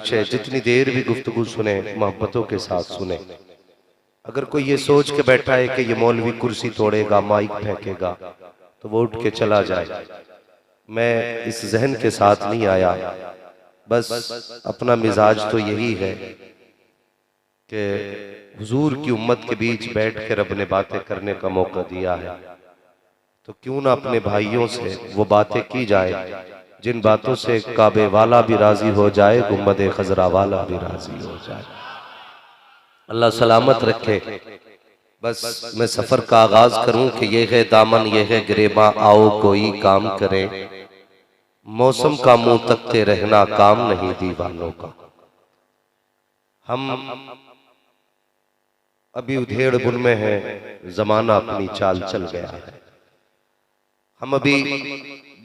अच्छे, जितनी देर भी गुफ्तगू सुने मोहब्बतों के साथ सुने। अगर कोई ये सोच के बैठा है कि ये मौलवी कुर्सी तोड़ेगा, माइक फेंकेगा, तो वो उठ के चला जाए। मैं इस जहन के साथ नहीं आया, बस अपना मिजाज तो यही है कि हुजूर की उम्मत के बीच बैठ के रब ने बातें करने का मौका दिया है, तो क्यों ना अपने भाइयों से वो बातें की जाए जिन बातों से काबे वाला भी राजी हो जाए, गुम्बद खजरा वाला भी राजी हो जाए। अल्लाह सलामत रखे। बस मैं सफर का आगाज करूं कि ये है दामन, ये है गिरेबा, आओ कोई काम करे। मौसम का मुंह तकते रहना काम नहीं दीवानों का। हम अभी उधेड़ बुन में हैं, जमाना अपनी चाल चल गया है। हम अभी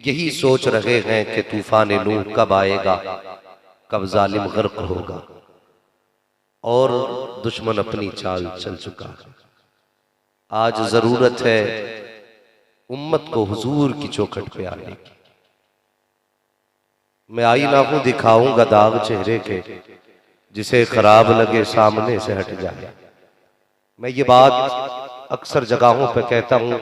यही सोच रहे हैं कि तूफान नूह कब आएगा, कब जालिम गर्क होगा, और दुश्मन अपनी चाल चल चुका है। आज जरूरत है उम्मत को हुजूर की चौखट पे आने की। मैं आईना हूं, दिखाऊंगा दाग चेहरे के, जिसे खराब लगे सामने से हट जाए। मैं ये बात अक्सर जगहों पे कहता हूं,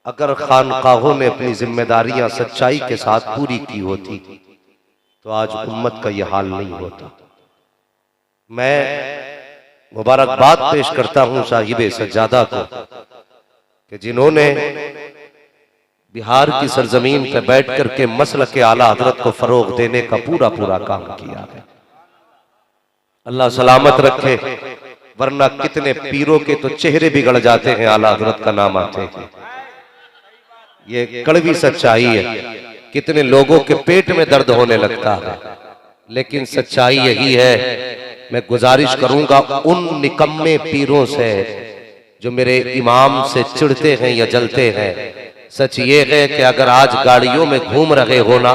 अगर खानकाहों ने अपनी जिम्मेदारियां सच्चाई के साथ पूरी की होती तो आज उम्मत का यह हाल नहीं होता। मैं मुबारकबाद पेश करता हूं साहिबे सज्जादा को कि जिन्होंने बिहार की सरजमीन पर बैठ करके मसलक के आला हजरत को फरोग देने का पूरा पूरा काम किया है। अल्लाह सलामत रखे, वरना कितने पीरों के तो चेहरे बिगड़ जाते हैं आला हजरत का नाम आते हैं। ये कड़वी सच्चाई है, कितने लोगों के पेट में दर्द होने लगता है, लेकिन सच्चाई यही है। मैं गुजारिश करूंगा उन निकम्मे पीरों से जो मेरे इमाम से चिढ़ते हैं या जलते हैं, सच ये है कि अगर आज गाड़ियों में घूम रहे हो ना,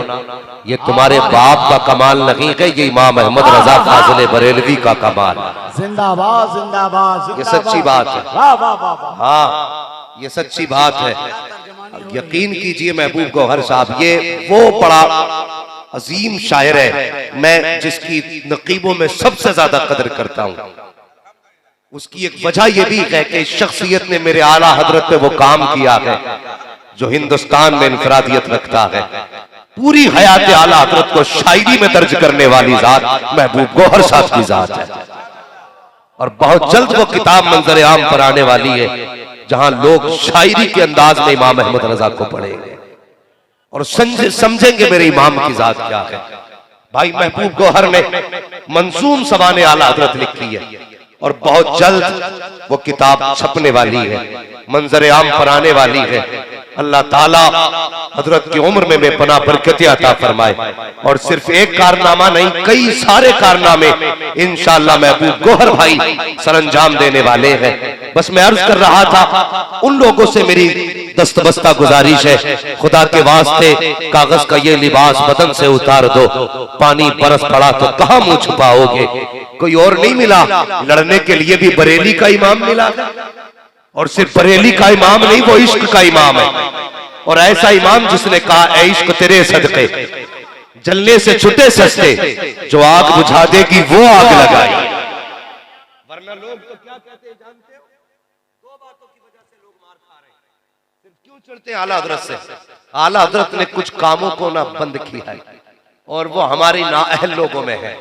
ये तुम्हारे बाप का कमाल नहीं है, ये इमाम अहमद रजा फाजिल बरेलवी का कमाल। जिंदाबाद जिंदाबाद, ये सच्ची बात है। हाँ, ये सच्ची बात है। यकीन कीजिए महबूब गौहर साहब, ये वो बड़ा अजीम शायर है, मैं जिसकी नकीबों में सबसे ज्यादा कदर करता हूं। उसकी एक वजह यह भी है कि शख्सियत ने मेरे आला हजरत पे वो काम किया है जो हिंदुस्तान में इनफरादियत रखता है। पूरी हयात आला हजरत को शायरी में दर्ज करने वाली जात महबूब गौहर साहब की जात है, और बहुत जल्द वो किताब मंजर आम पर आने वाली है जहां लोग शायरी के अंदाज में इमाम अहमद रजा को पढ़ेंगे और समझेंगे मेरे इमाम की जात क्या है। भाई महबूब गौहर ने मंसूम सवाने आला हजरत लिखी है, और बहुत जल्द वो किताब छपने वाली है, मंजर आम पर आने वाली है। अल्लाह ताला हजरत की उम्र में बेपनाह बरकतें अता फरमाए, और सिर्फ एक कारनामा नहीं, कई सारे कारनामे इंशाअल्लाह महबूब गौहर भाई सरंजाम देने वाले हैं। बस मैं अर्ज कर रहा था, उन लोगों से मेरी दस्तबस्ता गुजारिश है, खुदा के वास्ते कागज का ये लिबास बदन से उतार दो। पानी बरस पड़ा तो कहां मुंह छुपाओगे, कोई और नहीं मिला, लड़ने के लिए भी बरेली का इमाम मिला, और सिर्फ बरेली का इमाम नहीं, वो इश्क का इमाम है। और ऐसा इमाम जिसने कहा, ऐ इश्क तेरे सदके जलने से छुटे सस्ते, जो आग बुझा देगी वो आग लगाई। वरना लोग तो क्या कहते हैं जानते हो, दो बातों की वजह से लोग मार खा रहे हैं। सिर्फ क्यों चढ़ते हैं आला हजरत से? आला हजरत ने कुछ कामों को ना बंद किया है, और वो हमारी नाअहल लोगों में है।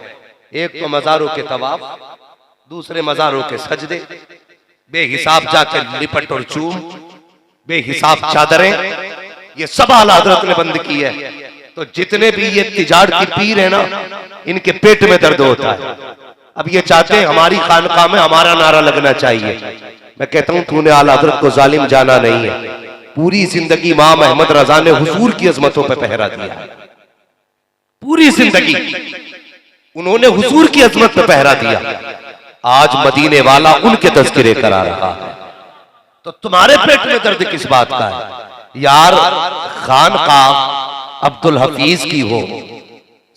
एक तो मजारों के तवाफ, दूसरे मजारों के सजदे, बेहिसाब जाके लिपट और चूम, बेहिसाब चादरें, ये सब आला हजरत ने बंद की है। तो जितने भी ये तिजारत की पीर है ना, इनके पेट में दर्द होता है। अब ये चाहते हैं हमारी खानकाह में हमारा नारा लगना चाहिए। मैं कहता हूं तूने आला हजरत को जालिम जाना नहीं है। पूरी जिंदगी इमाम अहमद रजा ने हुजूर की अजमतों पर पहरा दिया, पूरी जिंदगी उन्होंने हुजूर की अजमत पर पहरा दिया। आज मदीने वाला उनके तज़किरे करा रहा है, तो तुम्हारे पेट में दर्द किस बात का है? यार खानकाह अब्दुल हफीज की हो,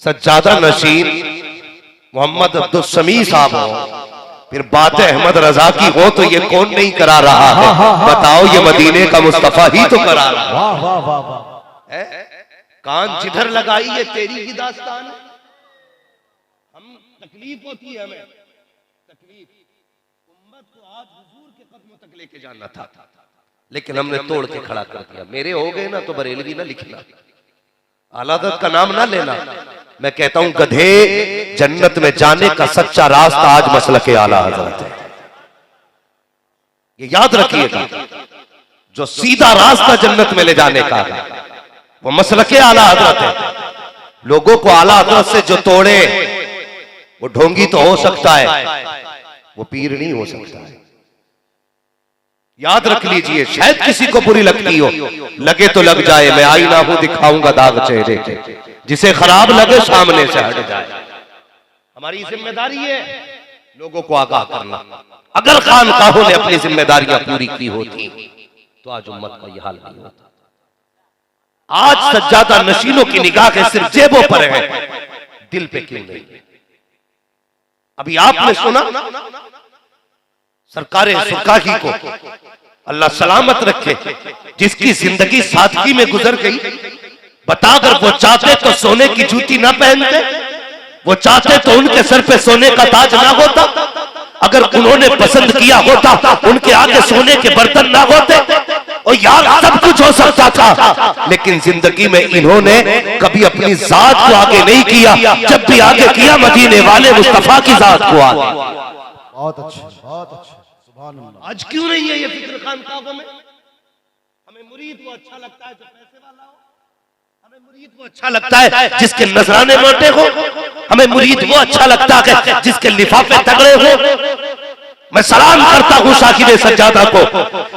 सज्जादा नशीन मोहम्मद अब्दुल समी साहब हो, फिर बात अहमद रजा की हो, तो ये कौन नहीं करा रहा है? बताओ, ये मदीने का मुस्तफा ही तो करा रहा है। कान जिधर लगाई ये तेरी ही दास्तान। हम तकलीफ होती है, हमें तकलीफ, उम्मत को आज हुजूर के कदमों तक लेके जाना था, लेकिन हमने तोड़ के खड़ा कर दिया। मेरे हो गए ना तो बरेलवी ना लिखना, आला हज़रत का नाम ना लेना। मैं कहता हूं गधे, जन्नत में जाने का सच्चा रास्ता आज मसलके आला हज़रत है, ये याद रखिएगा। जो सीधा रास्ता जन्नत में ले जाने का वो मसलके आला हज़रत है। लोगों को आला हज़रत से जो तोड़े वो ढोंगी तो हो सकता है, वो पीर नहीं हो सकता है। याद रख लीजिए, शायद किसी को बुरी लगती हो, लगे तो लग जाए, मैं आईना हूं दिखाऊंगा दाग चेहरे के, जिसे खराब लगे सामने से हट जाए। हमारी जिम्मेदारी है लोगों को आगाह करना। अगर खानकाहों ने अपनी जिम्मेदारियां पूरी की होती तो आज उम्मत का यह हाल नहीं होता। आज सज्जादा नशीनों की निगाह सिर्फ जेबों पर है, दिल पे क्यों नहीं? अभी आपने सुना सरकारे सुरकाही को अल्लाह सलामत रखे, जिसकी जिंदगी सादगी में गुजर गई, बता अगर वो चाहते तो सोने की जूती ना पहनते, वो चाहते तो उनके सर पे सोने का ताज ना होता, अगर उन्होंने पसंद किया होता उनके आगे सोने के बर्तन ना होते, और यार सब कुछ हो सकता था। लेकिन जिंदगी में इन्होंने कभी अपनी जात को आगे नहीं किया, जब भी आगे किया मदीने वाले मुस्तफा की जात को आगे। बहुत अच्छे, बहुत अच्छे, सुभान अल्लाह। आज क्यों नहीं है ये फिक्र खानकाहों में? हमें मुरीद वो अच्छा लगता है जो पैसे वाला हो, हमें मुरीद वो अच्छा लगता है जिसके नजराने मोटे हो, हमें मुरीद वो अच्छा लगता है जिसके लिफाफे तगड़े हो। मैं सलाम करता हूँ साकिब सज्जादा को,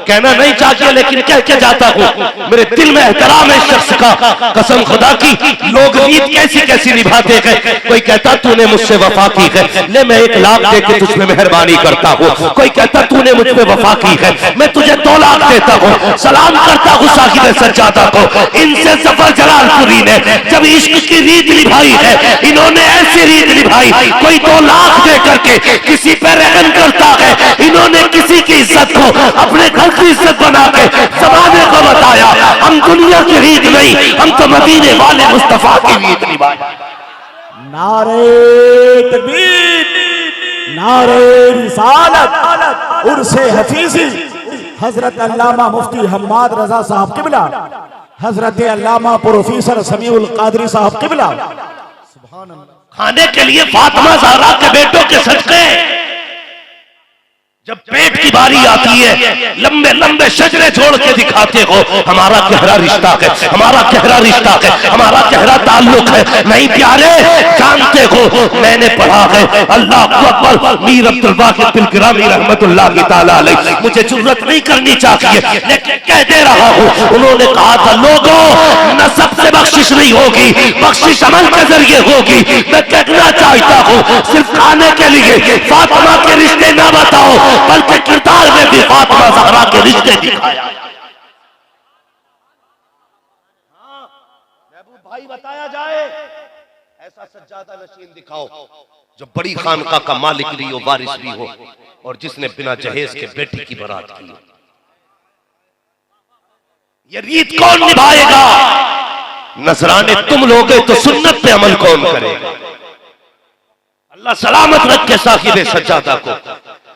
कहना नहीं चाहिए लेकिन कह के जाता हूँ, मेरे दिल में एहतराम है इस शख्स का, कसम खुदा की। लोग नीयत कैसी कैसी निभाते हैं, कोई कहता तूने मुझसे वफा की है, ले मैं 1 लाख दे के तुझ पे मेहरबानी करता हूँ, कोई कहता तूने मुझ पे वफा की है, मैं तुझे 2 लाख देता हूँ। सलाम करता हूँ साकिब सज्जादा को। इनसे जफर जलालपुरी ने जब इश्क की रीत निभाई है, इन्होंने ऐसी रीत निभाई, कोई 2 लाख दे करके किसी पे रहम करता है, इन्होंने किसी की इज्जत को अपने घर की इज्जत बना के ज़माने को बताया। हम दुनिया की रीत नहीं, हम तो मदीने वाले मुस्तफा की रीत निभाए। नारे तकबीर, नारे रिसालत, उर्से हफीजी, हजरत अल्लामा मुफ्ती हम्माद रजा साहब किबला, हजरत अल्लामा प्रोफेसर समीउल कादरी साहब किबला। सुभान अल्लाह। खाने के लिए फातिमा ज़हरा के बेटों के सदके जब पेट की बारी आती है, लंबे लंबे शजरे छोड़ के दिखाते हो हमारा गहरा रिश्ता है, हमारा गहरा रिश्ता है, हमारा गहरा ताल्लुक है। नहीं प्यारे, जानते हो मैंने पढ़ा है, अल्लाह अकबर, मीर अब्दुल वाहिद बिन गिरामी रहमतुल्लाह तआला अलैह, मुझे जुर्रत नहीं करनी चाहिए लेकिन कह दे रहा हूँ, उन्होंने कहा था लोगों नसब से बख्शिश नहीं होगी, बख्शिश अमल के जरिए होगी। मैं कहना चाहता हूँ सिर्फ खाने के लिए फातिमा के रिश्ते ना बताओ, बल्कि किरदार में भी फातिमा ज़हरा के रिश्ते दिखाया। महबूब भाई बताया जाए, ऐसा सज्जादा नशीन दिखाओ जो बड़ी खानका का मालिक भी हो, वारिस भी हो, और जिसने बिना जहेज के बेटी की बारात की। ये रीत कौन निभाएगा? नजराने तुम लोगे तो सुन्नत पे अमल कौन करेगा? अल्लाह सलामत रखे साहिब सज्जादा को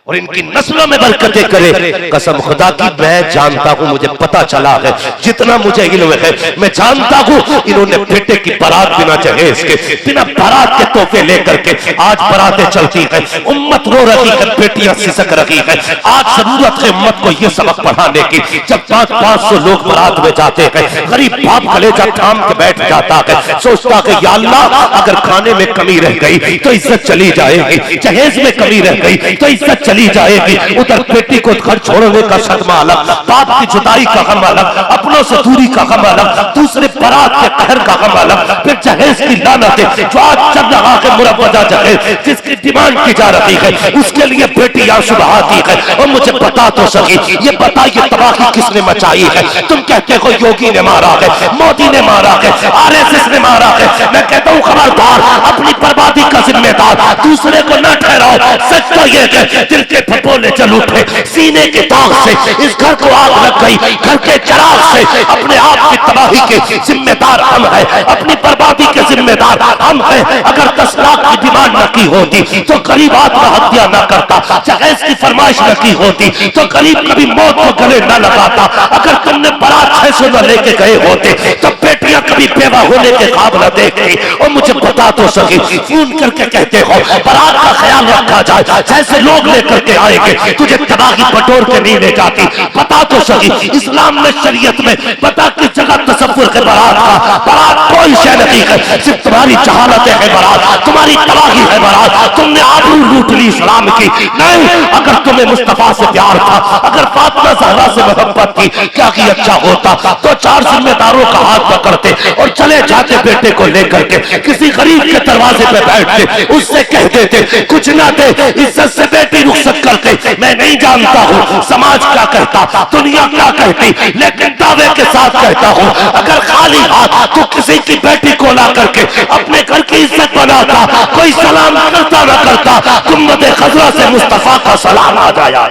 और इनकी नस्लों में बरकतें करे। कसम खुदा की मैं जानता हूँ, मुझे पता चला है, जितना मुझे इल्म है मैं जानता हूँ, इन्होंने बेटे की बारात बिना जहेज के, बिना बारात के तोहफे लेकर के आज बारातें चलती है, उम्मत रो रही है, बेटियां सिसक रही है। आज जरूरत है उम्मत को यह सबक पढ़ाने की। जब 500 लोग बारात में जाते हैं, गरीब बाप कलेजा थाम के बैठ जाता है, सोचता है या अल्लाह अगर खाने में कमी रह गई तो इज्जत चली जाएगी, जहेज में कमी रह गई तो इज्जत चली जाएगी। उधर बेटी को घर छोड़ने का सदमा अलग, बाप की जुदाई का गम अलग, अपनों से दूरी का गम अलग, दूसरे बारात के कहर का गम अलग, फिर जहेज की लानतें जो आज चल रहा है मुरव्वजा जहेज जिसकी डिमांड की जा रही है, उसके लिए बेटी आंसू बहाती है। और मुझे बता तो सकी, ये बताइए तबाही किसने मचाई है? तुम कहते हो योगी ने मारा है, मोदी ने मारा है, आरएसएस ने मारा है। मैं कहता हूँ खबरदार, अपनी बर्बादी का जिम्मेदार दूसरे को न ठहराओ। सच हुआ ये कि दिल के फपोले चल उठे, सीने के दाग से इस घर को आग लग गई, घर के चराग से अपने आप की तबाही के जिम्मेदार हम है, अपनी बर्बादी के जिम्मेदार हम है। अगर 10 लाख की डिमांड न की होती तो गरीब आत्महत्या न करता, जहेज की फरमाइश न की होती तो गरीब कभी मौत को गले न लगाता, अगर तुमने बारात 600 न लेके गए होते तो बेटियां कभी बेवा होने के ख्वाब न देखती। और मुझे बता तो सके, फोन करके कहते हो बारात का ख्याल रखा जाए, जैसे लोग लेकर के आएंगे तुझे तबाही बटोर के नहीं ले जाती। बता तो सकी, इस्लाम में शरीयत में बता किस जगह तसव्वुर के बारात का, बारात कोई शय नहीं है, सिर्फ तुम्हारी जहालत है बारात, तुम्हारी तबाही है बारात। तुमने आबरू लूट ली इस्लाम की। नहीं, अगर तुम्हें मुस्तफा से प्यार था, अगर फातिमा ज़हरा से मोहब्बत थी, क्या कि अच्छा होता तो 4 जिम्मेदारों का हाथ पकड़ते और चले जाते बेटे को लेकर के किसी गरीब के दरवाजे पे बैठते, उससे कह देते कुछ ना दे, इज्जत से बेटी रुखसत करते। मैं नहीं जानता हूँ समाज क्या कहता, दुनिया क्या कहती, लेकिन दावे के साथ कहता हूँ, अगर खाली हाथ तो किसी की बेटी को ला करके अपने घर की इज्जत बनाता, कोई सलाम करता न करता, गुम्बद खजरा से मुस्तफा का सलाम आ जाया।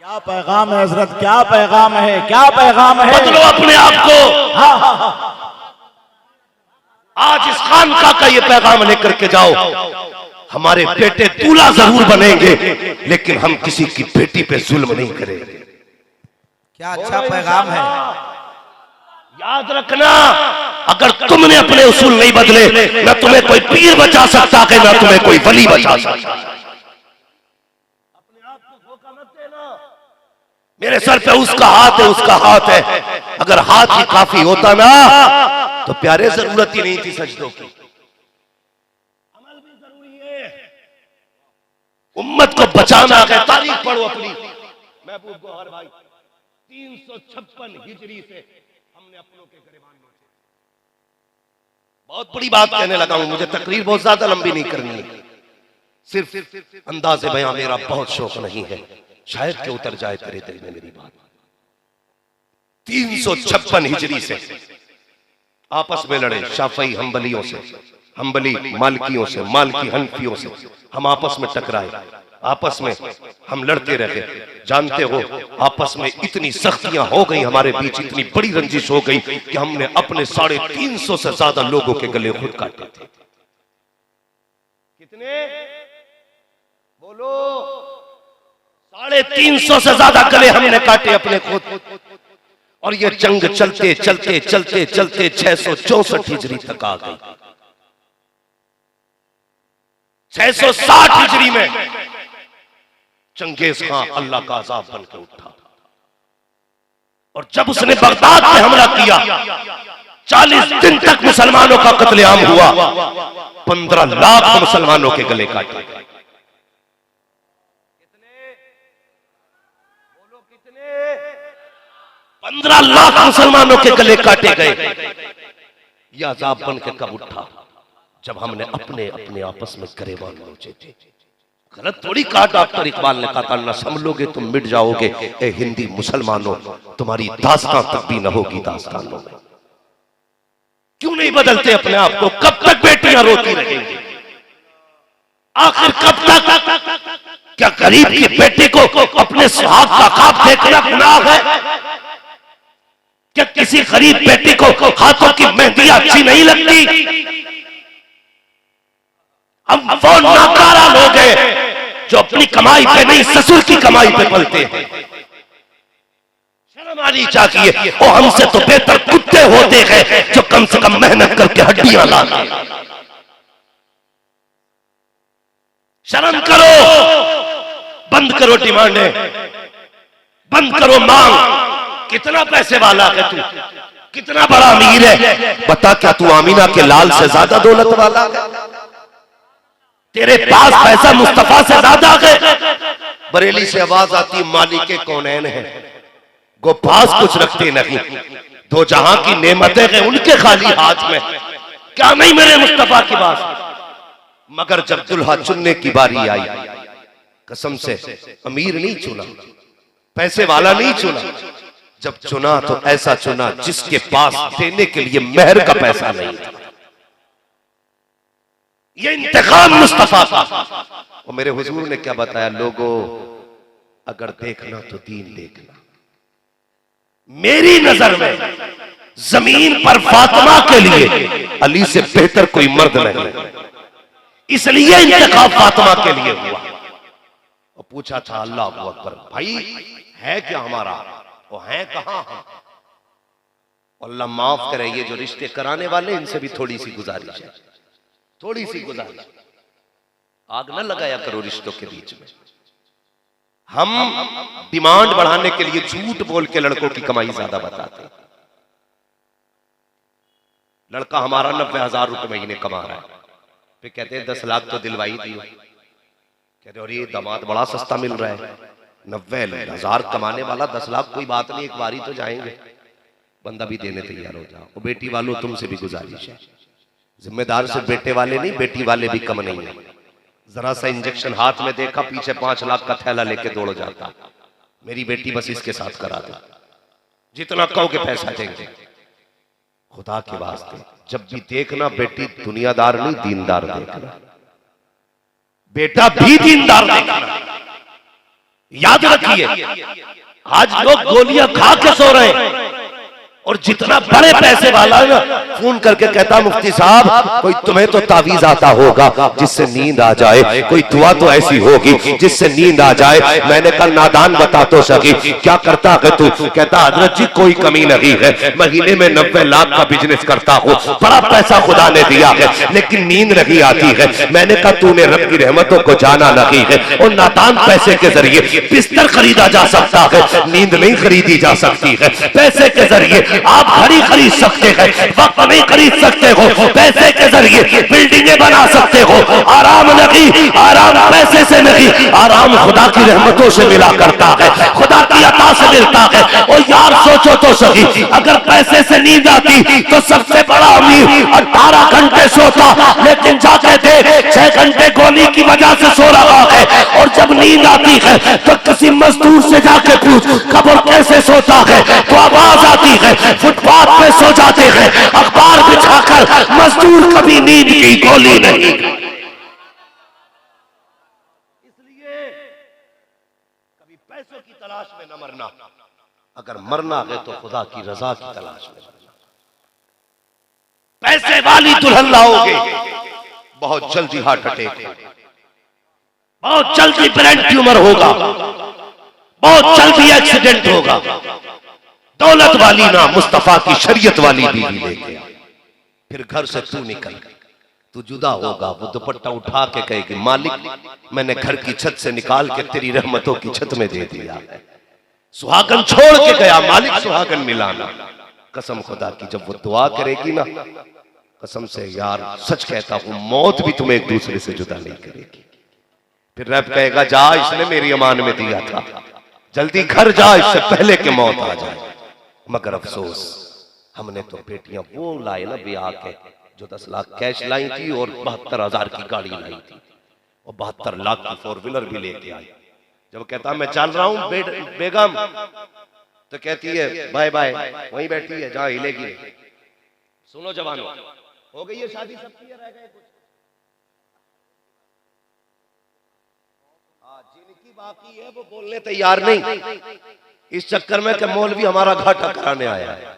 क्या पैगाम है हजरत, क्या पैगाम है, क्या पैगाम है। बदलो अपने आप को। आज इस खानका का ये पैगाम लेकर के जाओ, हमारे बेटे दूल्हा जरूर बनेंगे लेकिन हम किसी की बेटी पे जुल्म नहीं करेंगे। क्या अच्छा पैगाम है। याद रखना, अगर तुमने अपने उसूल नहीं बदले, न तुम्हें कोई पीर बचा सकता है, न तुम्हें कोई वली बचा सकता। अपने आप को धोखा मत देना। मेरे सर पे उसका हाथ है, उसका हाथ है। अगर हाथ ही काफी होता ना तो प्यारे जरूरत ही नहीं थी सजदों की। अमल भी जरूरी है। उम्मत को बचाना है। तारीख पढ़ो अपनी महबूब गौहर भाई, 356 हिजरी से हमने अपनों के गिरबान में। बहुत बड़ी बात कहने लगा हूं, मुझे तकरीर बहुत ज्यादा लंबी नहीं करनी है, सिर्फ अंदाज़े बयां मेरा बहुत शौक नहीं है, शायद कि उतर जाए तेरे दिल में मेरी बात। 356 हिजरी से आपस में लड़े शाफई हंबलियों से, हंबली मालकियों से, मालकी हनफियों से, हम आपस में टकराए, आपस में हम लड़ते रहे। जानते हो आपस में इतनी सख्तियां हो गई, हमारे बीच इतनी बड़ी रंजिश हो गई कि हमने अपने 350 से ज्यादा लोगों के गले खुद काटे थे। कितने बोलो? 350 से ज्यादा गले हमने काटे अपने खुद। और ये जंग चलते चलते चलते चलते 664 हिजरी तक आ गई। 660 हिजरी में चंगेज खां अल्लाह का अजाब बन के उठा, और जब उसने बगदाद पे हमला किया 40 दिन तक मुसलमानों का कत्लेआम हुआ, 15 लाख मुसलमानों के गले काटे। कितने बोलो? कितने? 15 लाख मुसलमानों के गले काटे गए। यह अजाब बन के कब उठा? जब हमने अपने अपने आपस में गरेबान नोचे थे। गलत थोड़ी कहा डॉक्टर इकबाल ने, कहा न संभलोगे तुम मिट जाओगे, ए हिंदी मुसलमानों तुम्हारी दास्तां तक भी न होगी दास्तानों में। क्यों नहीं बदलते अपने आप को? कब तक बेटियां रोती रहेंगी? आखिर कब तक? क्या गरीब की बेटी को अपने सुहाग का ख्वाब देखना गुनाह है? क्या किसी गरीब बेटी को हाथों की मेहंदी अच्छी नहीं लगती? हम वो नाकारा लोग हैं जो अपनी कमाई पे नहीं ससुर की कमाई पे पलते हैं। शर्म आनी चाहिए। और हमसे तो बेहतर कुत्ते होते हैं जो कम से कम मेहनत करके हड्डियां लाते हैं। शर्म करो, बंद करो डिमांडें, बंद करो मांग। कितना पैसे वाला है तू? कितना बड़ा अमीर है? बता, क्या तू आमीना के लाल से ज्यादा दौलत वाला है? तेरे पास पैसा मुस्तफा से ज्यादा है? बरेली से आवाज आती, मालिके कौनैन है, गो पास कुछ रखते नहीं, दो जहां की नेमतें हैं उनके खाली हाथ में। क्या नहीं मेरे मुस्तफा की बात? मगर जब दुल्हा चुनने की बारी आई, कसम से अमीर नहीं चुना, पैसे वाला नहीं चुना। जब चुना तो ऐसा चुना जिसके पास देने के लिए मेहर का पैसा नहीं था। ये इंतकाम मुस्तफा का। और मेरे हुजूर ने क्या बताया, लोगों अगर देखना तो दीन देखना। मेरी नजर में जमीन पर फातिमा के लिए अली से बेहतर कोई मर्द नहीं, इसलिए इंतकाम फातिमा के लिए हुआ। और पूछा था अल्लाह अकबर, भाई है क्या हमारा, वो है कहां हम। अल्लाह माफ करे, ये जो रिश्ते कराने वाले इनसे भी थोड़ी सी गुजारिश है, थोड़ी सी गुजारिश, आग न लगाया करो रिश्तों के बीच में। हम डिमांड बढ़ाने के लिए झूठ बोल के लड़कों की कमाई ज्यादा बताते हैं। लड़का हमारा 90,000 रुपए महीने कमा रहा है, फिर कहते हैं 10 लाख तो दिलवाई दी। कहते और ये दामाद बड़ा सस्ता मिल रहा है, 90,000 कमाने वाला 10 लाख कोई बात नहीं, एक बारी तो जाएंगे। बंदा भी देने तैयार हो जाओ। और बेटी वालों तुमसे भी गुजारिश है, जिम्मेदार सिर्फ बेटे वाले नहीं, बेटी वाले भी कम नहीं है। जरा सा इंजेक्शन हाथ में देखा, पीछे 5 लाख का थैला लेके दौड़ जाता, मेरी बेटी बस इसके साथ करा दो, जितना कहोगे पैसा देंगे। खुदा के वास्ते जब भी देखना बेटी दुनियादार नहीं दीनदार देखना, बेटा भी दीनदार देखना। याद रखिए, आज लोग गोलियां खा के सो रहे हैं, और जितना बड़े पैसे वाला है ना, फोन करके कहता मुफ्ती साहब कोई तुम्हें तो तावीज आता होगा जिससे नींद आ जाए, कोई दुआ तो ऐसी होगी जिससे नींद आ जाए। मैंने कहा नादान बता तो सकी, क्या करता है तू? कहता हजरत जी कोई कमी नहीं है, महीने में 90 लाख का बिजनेस करता हूँ, बड़ा पैसा खुदा ने दिया है, लेकिन नींद नहीं आती है। मैंने कहा तूने रब की रहमतों को जाना नहीं है, और नादान पैसे के जरिए बिस्तर खरीदा जा सकता है, नींद नहीं खरीदी जा सकती है। पैसे के जरिए आप घड़ी खरीद सकते हैं, वक्त नहीं खरीद सकते हो। पैसे के जरिए बिल्डिंगें बना सकते हो। आराम नहीं, आराम पैसे से नहीं, आराम खुदा की रहमतों से मिला करता है, खुदा की अता से मिलता है। और यार सोचो तो सही, अगर पैसे से नींद आती तो सबसे बड़ा अमीर 18 घंटे सोता, लेकिन जाके देख 6 घंटे गोली की वजह से सो रहा है। और जब नींद आती है तो किसी मजदूर से जाके पूछ कब कैसे सोता है, तो आवाज आती है फुटपाथ पे सो जाते हैं, अखबार बिछाकर। मजदूर कभी नींद की गोली नहीं। इसलिए कभी पैसों की तलाश में न मरना, अगर मरना है तो खुदा की रजा की तलाश में मरना। पैसे वाली दुल्हन लाओगे, बहुत जल्दी हार्ट अटैक, बहुत जल्दी ब्रेन ट्यूमर होगा, बहुत जल्दी एक्सीडेंट होगा। दौलत वाली ना, मुस्तफा की शरीयत वाली बीवी लेके फिर घर से तू निकल, तू जुदा होगा। वो दुपट्टा उठा के कहेगी मालिक मैंने घर की छत से निकाल के तेरी रहमतों की छत में दे दिया। सुहागन छोड़ के गया, मालिक सुहागन मिलाना। कसम खुदा की जब वो दुआ करेगी ना, कसम से यार सच कहता हूं, मौत भी तुम्हें एक दूसरे से जुदा नहीं करेगी। फिर रब कहेगा जा, इसने मेरी अमान में दिया था, जल्दी घर जा, इससे पहले कि मौत आ जाए। मगर अफसोस हमने तो बेटियां वो लाई ना ब्याह के, जो 10 लाख कैश लाई थी और 72,000 की गाड़ी लाई थी, और 72 लाख की 4 व्हीलर भी लेके आई। जब कहता मैं चल रहा हूं बेगम, तो कहती है बाय बाय, वहीं बैठी है जहां हिलेगी। सुनो जवानों, हो गई है शादी सबकी, रह गए कुछ? जिनकी बाकी है वो बोलने तैयार नहीं, इस चक्कर में कि मौलवी हमारा घाटा कराने आया है।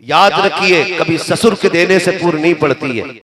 याद रखिए, कभी ससुर के देने से पूरी नहीं पड़ती है।